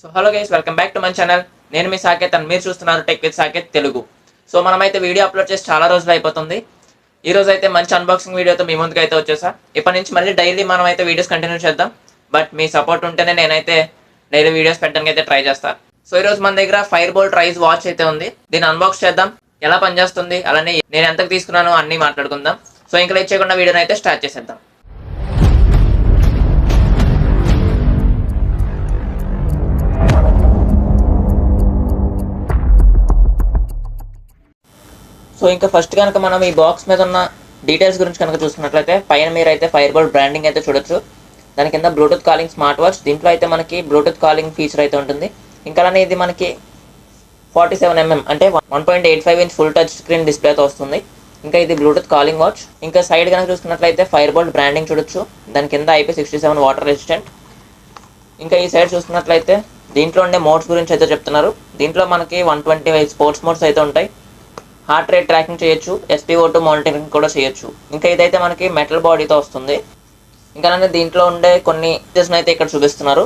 So hello guys, welcome back to my channel. నేను మీ సాకేత్ అని మీరు చూస్తున్నారు tech with Saketh Telugu. So మనమైతే వీడియో అప్లోడ్ చేసి చాలా రోజులు అయిపోతుంది. ఈ రోజు అయితే మంచి అన్బాక్సింగ్ వీడియోతో మీ ముందుకు అయితే వచ్చేసా. ఇప్పటి నుంచి మళ్ళీ డైలీ మనం అయితే వీడియోస్ కంటిన్యూ చేద్దాం. బట్ మీ సపోర్ట్ ఉంటేనే నేనైతే డైలీ వీడియోస్ పెట్టడానికి అయితే ట్రై చేస్తాను. సో ఈరోజు మన దగ్గర ఫైర్ బోల్ట్ రైజ్ వాచ్ అయితే ఉంది. దీన్ని అన్బాక్స్ చేద్దాం, ఎలా పనిచేస్తుంది, అలానే నేను ఎంతకు తీసుకున్నానో అన్నీ మాట్లాడుకుందాం. సో ఇంకా లేట్ చేయకుండా వీడియోని అయితే స్టార్ట్ చేసేద్దాం. సో ఇంకా ఫస్ట్ కనుక మనం ఈ బాక్స్ మీద ఉన్న డీటెయిల్స్ గురించి కనుక చూసుకున్నట్లయితే పైన మీరు అయితే ఫైర్ బోల్ట్ బ్రాండింగ్ అయితే చూడొచ్చు. దాని కింద బ్లూటూత్ కాలింగ్ స్మార్ట్ వాచ్. దీంట్లో అయితే మనకి బ్లూటూత్ కాలింగ్ ఫీచర్ అయితే ఉంటుంది. ఇంకా అలానే ఇది మనకి 47mm అంటే 1.85 ఇంచ్ ఫుల్ టచ్ స్క్రీన్ డిస్ప్లేతో వస్తుంది. ఇంకా ఇది బ్లూటూత్ కాలింగ్ వాచ్. ఇంకా సైడ్ కనుక చూసుకున్నట్లయితే ఫైర్ బోల్ట్ బ్రాండింగ్ చూడొచ్చు. దాని కింద IP67 వాటర్ రెసిస్టెంట్. ఇంకా ఈ సైడ్ చూసుకున్నట్లయితే దీంట్లో ఉండే మోడ్స్ గురించి అయితే చెప్తున్నారు. దీంట్లో మనకి 120 స్పోర్ట్స్ మోడ్స్ అయితే ఉంటాయి. హార్ట్ రేట్ ట్రాకింగ్ చేయొచ్చు, SpO2 మానిటరింగ్ కూడా చేయొచ్చు. ఇంకా ఇదైతే మనకి మెటల్ బాడీతో వస్తుంది. ఇంకా దీంట్లో ఉండే కొన్ని ఫీచర్స్ని అయితే ఇక్కడ చూపిస్తున్నారు.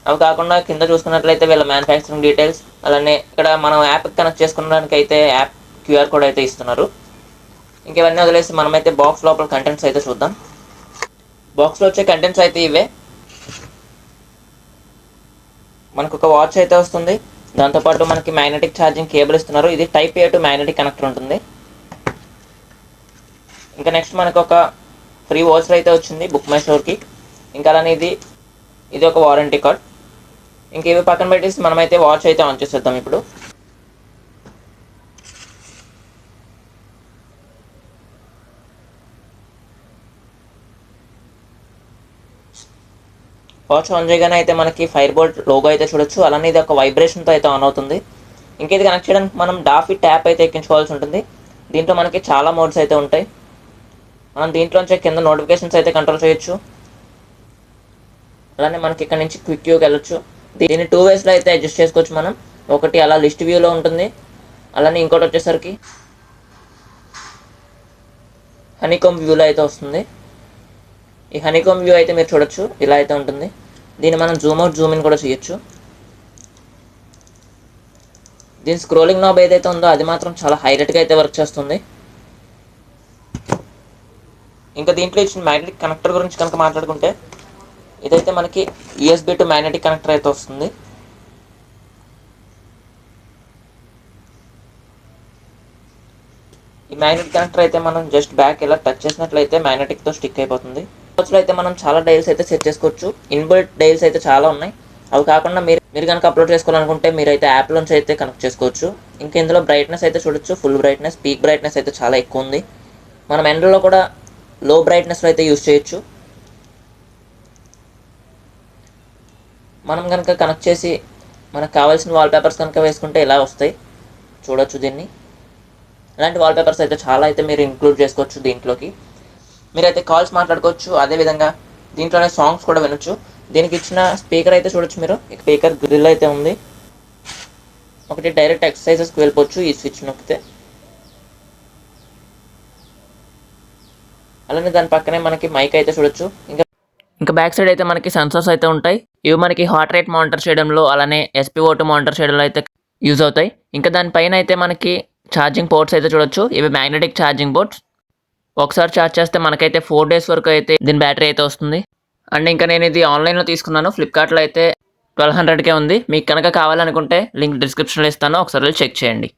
అవి కాకుండా కింద చూసుకున్నట్లయితే వీళ్ళ మ్యానుఫ్యాక్చరింగ్ డీటెయిల్స్, అలానే ఇక్కడ మనం యాప్కి కనెక్ట్ చేసుకోవడానికి అయితే యాప్ QR కోడ్ అయితే ఇస్తున్నారు. ఇంకా ఇవన్నీ వదిలేసి మనమైతే బాక్స్ లోపల కంటెంట్స్ అయితే చూద్దాం. బాక్స్లో వచ్చే కంటెంట్స్ అయితే ఇవే. మనకు ఒక వాచ్ అయితే వస్తుంది. దాంతోపాటు మనకి మ్యాగ్నెటిక్ ఛార్జింగ్ కేబుల్ ఇస్తున్నారు. ఇది Type-A to మ్యాగ్నెటిక్ కనెక్టర్ ఉంటుంది. ఇంకా నెక్స్ట్ మనకు ఒక ఫ్రీ వాచర్ అయితే వచ్చింది బుక్ మై స్టోర్కి. ఇంకా అలానే ఇది ఒక వారంటీ కార్డ్. ఇంకా ఇవి పక్కన పెట్టేసి మనమైతే వాచ్ అయితే ఆన్ చేసేద్దాం ఇప్పుడు. వాచ్ ఆన్ చేయగానే అయితే మనకి ఫైర్ బోల్ట్ లోగో అయితే చూడొచ్చు. అలానే ఇది ఒక వైబ్రేషన్తో అయితే ఆన్ అవుతుంది. ఇంకా ఇది కనెక్ట్ చేయడానికి మనం డాఫీ ట్యాప్ అయితే ఎక్కించుకోవాల్సి ఉంటుంది. దీంట్లో మనకి చాలా మోడ్స్ అయితే ఉంటాయి. మనం దీంట్లోంచి కింద నోటిఫికేషన్స్ అయితే కంట్రోల్ చేయొచ్చు. అలానే మనకి ఇక్కడ నుంచి క్విక్ వ్యూకి వెళ్ళొచ్చు. దీన్ని 2 వేస్లో అయితే అడ్జస్ట్ చేసుకోవచ్చు మనం. ఒకటి అలా లిస్ట్ వ్యూలో ఉంటుంది, అలానే ఇంకోటి వచ్చేసరికి హనీకోమ్ వ్యూలో అయితే వస్తుంది. ఈ హనీకోమ్ వ్యూ అయితే మీరు చూడొచ్చు, ఇలా అయితే ఉంటుంది. దీన్ని మనం జూమ్ అవుట్ జూమ్ ఇన్ కూడా చేయొచ్చు. దీని స్క్రోలింగ్ నాబ్ ఏదైతే ఉందో అది మాత్రం చాలా హైలైట్గా అయితే వర్క్ చేస్తుంది. ఇంకా దీంట్లో ఇచ్చిన మ్యాగ్నెటిక్ కనెక్టర్ గురించి కనుక మాట్లాడుకుంటే ఇదైతే మనకి USB to మ్యాగ్నెటిక్ కనెక్టర్ అయితే వస్తుంది. ఈ మ్యాగ్నెటిక్ కనెక్టర్ అయితే మనం జస్ట్ బ్యాక్ ఇలా టచ్ చేసినట్లయితే మ్యాగ్నెటిక్తో స్టిక్ అయిపోతుంది. వాచ్లో అయితే మనం చాలా డైల్స్ అయితే సెట్ చేసుకోవచ్చు. ఇన్బిల్ట్ డైల్స్ అయితే చాలా ఉన్నాయి. అవి కాకుండా మీరు కనుక అప్లోడ్ చేసుకోవాలనుకుంటే మీరైతే యాప్లోంచి అయితే కనెక్ట్ చేసుకోవచ్చు. ఇంకా ఇందులో బ్రైట్నెస్ అయితే చూడొచ్చు. ఫుల్ బ్రైట్నెస్, పీక్ బ్రైట్నెస్ అయితే చాలా ఎక్కువ ఉంది. మనం ఎండ్లో కూడా లో బ్రైట్నెస్లో అయితే యూజ్ చేయొచ్చు. మనం కనుక కనెక్ట్ చేసి మనకు కావాల్సిన వాల్పేపర్స్ కనుక వేసుకుంటే ఇలా వస్తాయి, చూడొచ్చు దీన్ని. ఇలాంటి వాల్పేపర్స్ అయితే చాలా అయితే మీరు ఇంక్లూడ్ చేసుకోవచ్చు దీంట్లోకి. మీరైతే కాల్స్ మాట్లాడుకోవచ్చు. అదేవిధంగా దీంట్లోనే సాంగ్స్ కూడా వినొచ్చు. దీనికి ఇచ్చిన స్పీకర్ అయితే చూడొచ్చు మీరు. స్పీకర్ గ్రిల్ అయితే ఉంది. ఒకటి డైరెక్ట్ ఎక్సర్సైజెస్కి వెళ్ళిపోవచ్చు ఈ స్విచ్ నొక్కితే. అలానే దాని పక్కనే మనకి మైక్ అయితే చూడొచ్చు. ఇంకా బ్యాక్ సైడ్ అయితే మనకి సెన్సర్స్ అయితే ఉంటాయి. ఇవి మనకి హార్ట్ రేట్ మానిటర్ చేయడంలో, అలానే SpO2 మానిటర్ చేయడంలో అయితే యూజ్ అవుతాయి. ఇంకా దానిపైన అయితే మనకి ఛార్జింగ్ పోర్ట్స్ అయితే చూడొచ్చు. ఇవి మ్యాగ్నెటిక్ ఛార్జింగ్ పోర్ట్స్. ఒకసారి ఛార్జ్ చేస్తే మనకైతే 4 days వరకు అయితే దీని బ్యాటరీ అయితే వస్తుంది. అండ్ ఇంకా నేను ఇది ఆన్లైన్లో తీసుకున్నాను. ఫ్లిప్కార్ట్లో అయితే 1200కే ఉంది. మీకు కనుక కావాలనుకుంటే లింక్ డిస్క్రిప్షన్లో ఇస్తాను, ఒకసారి చెక్ చేయండి.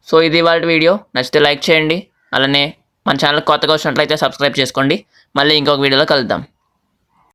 సో ఇది వాళ్ళ వీడియో. నచ్చితే లైక్ చేయండి. అలానే మన ఛానల్ కొత్తగా వచ్చినట్లయితే సబ్స్క్రైబ్ చేసుకోండి. మళ్ళీ ఇంకొక వీడియోలో కలుద్దాం.